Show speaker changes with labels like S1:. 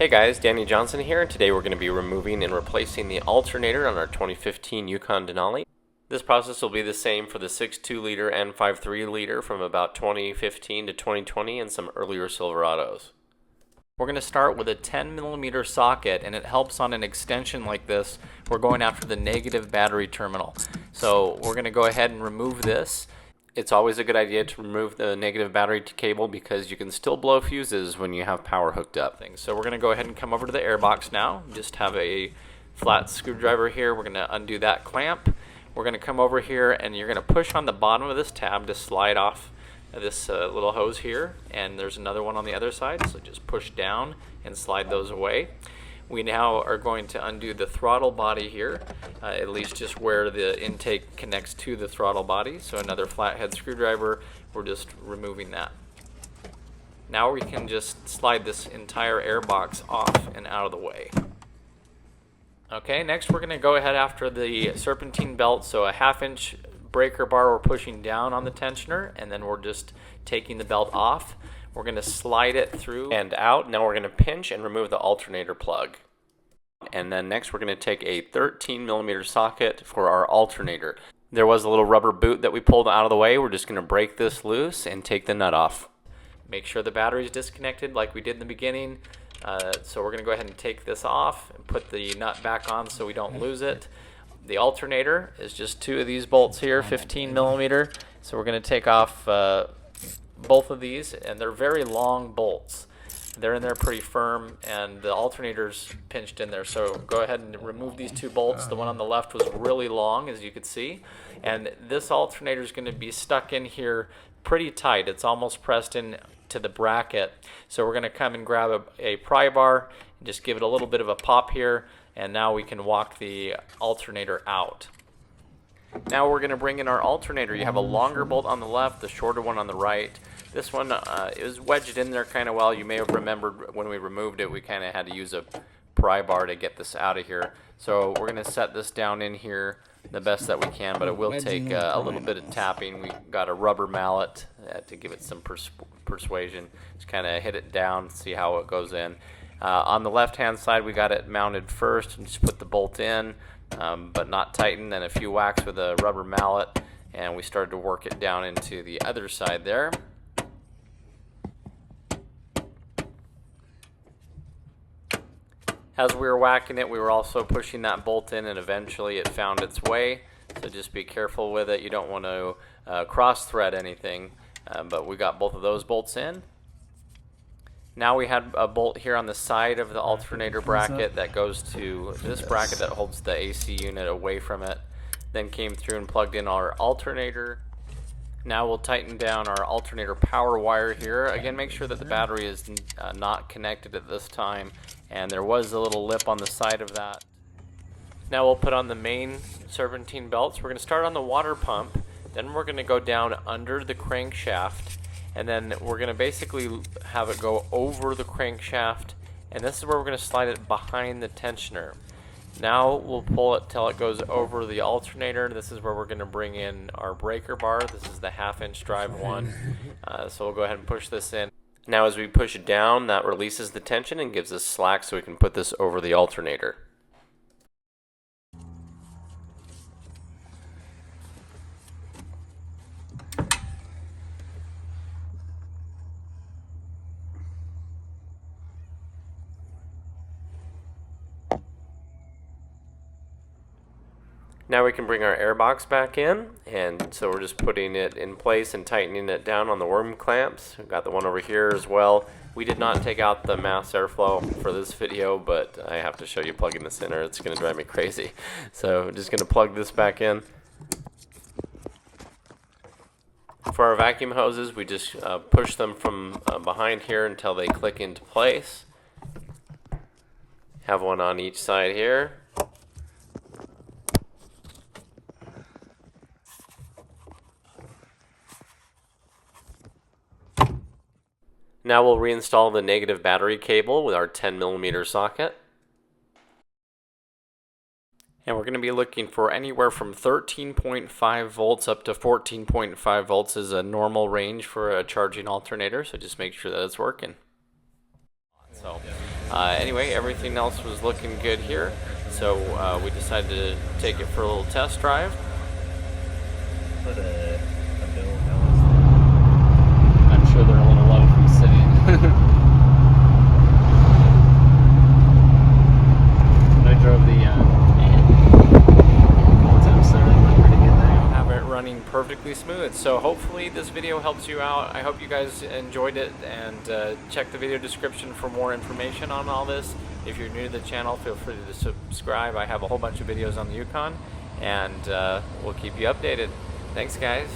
S1: Hey guys, Danny Johnson here, and today we're going to be removing and replacing the alternator on our 2015 Yukon Denali. This process will be the same for the 6.2 liter and 5.3 liter from about 2015 to 2020 and some earlier Silverados. We're going to start with a 10mm socket, and it helps on an extension like this. We're going after the negative battery terminal. So we're going to go ahead and remove this. It's always a good idea to remove the negative battery cable because you can still blow fuses when you have power hooked up. So we're going to go ahead and come over to the airbox now. Just have a flat screwdriver here. We're going to undo that clamp. We're going to come over here and you're going to push on the bottom of this tab to slide off this little hose here, and there's another one on the other side, so just push down and slide those away. We now are going to undo the throttle body here, at least just where the intake connects to the throttle body. So another flathead screwdriver, we're just removing that. Now we can just slide this entire airbox off and out of the way. Okay, next we're going to go ahead after the serpentine belt, so a 1/2 inch breaker bar we're pushing down on the tensioner, and then we're just taking the belt off. We're going to slide it through and out. Now we're going to pinch and remove the alternator plug. And then next we're going to take a 13mm socket for our alternator. There was a little rubber boot that we pulled out of the way. We're just going to break this loose and take the nut off. Make sure the battery is disconnected like we did in the beginning. So we're going to go ahead and take this off and put the nut back on so we don't lose it. The alternator is just 2 of these bolts here, 15mm. So we're going to take off both of these, and they're very long bolts. They're in there pretty firm, and the alternator's pinched in there. So go ahead and remove these 2 bolts. The one on the left was really long, as you could see, and this alternator is going to be stuck in here pretty tight. It's almost pressed in to the bracket. So we're going to come and grab a pry bar and just give it a little bit of a pop here, and now we can walk the alternator out. Now we're going to bring in our alternator. You have a longer bolt on the left, the shorter one on the right. This one is wedged in there kind of well. You may have remembered when we removed it, we kind of had to use a pry bar to get this out of here. So we're going to set this down in here the best that we can, but it will take a little bit of tapping. We got a rubber mallet to give it some persuasion. Just kind of hit it down, see how it goes in. On the left-hand side, we got it mounted first, and just put the bolt in, but not tighten. Then a few whacks with a rubber mallet, and we started to work it down into the other side there. As we were whacking it, we were also pushing that bolt in, and eventually it found its way. So just be careful with it. You don't want to cross-thread anything, but we got both of those bolts in. Now we had a bolt here on the side of the alternator bracket that goes to this bracket that holds the AC unit away from it. Then came through and plugged in our alternator. Now we'll tighten down our alternator power wire here. Again, make sure that the battery is not connected at this time, and there was a little lip on the side of that. Now we'll put on the main serpentine belts. We're going to start on the water pump, then we're going to go down under the crankshaft, and then we're going to basically have it go over the crankshaft, and this is where we're going to slide it behind the tensioner. Now we'll pull it till it goes over the alternator. This is where we're going to bring in our breaker bar. This is the 1/2 inch drive one. So we'll go ahead and push this in. Now as we push it down, that releases the tension and gives us slack so we can put this over the alternator. Now we can bring our airbox back in, and so we're just putting it in place and tightening it down on the worm clamps. We've got the one over here as well. We did not take out the mass airflow for this video, but I have to show you plugging this in or it's going to drive me crazy. So I'm just going to plug this back in. For our vacuum hoses, we just push them from behind here until they click into place. Have one on each side here. Now we'll reinstall the negative battery cable with our 10mm socket. And we're going to be looking for anywhere from 13.5 volts up to 14.5 volts is a normal range for a charging alternator, so just make sure that it's working. So Anyway, everything else was looking good here, so we decided to take it for a little test drive.
S2: Put a bill balance there. I'm sure they're a little low from sitting. I drove the so they look pretty good there.
S1: Have it running perfectly smooth. So hopefully this video helps you out. I hope you guys enjoyed it, and check the video description for more information on all this. If you're new to the channel, feel free to subscribe. I have a whole bunch of videos on the Yukon, and we'll keep you updated. Thanks, guys.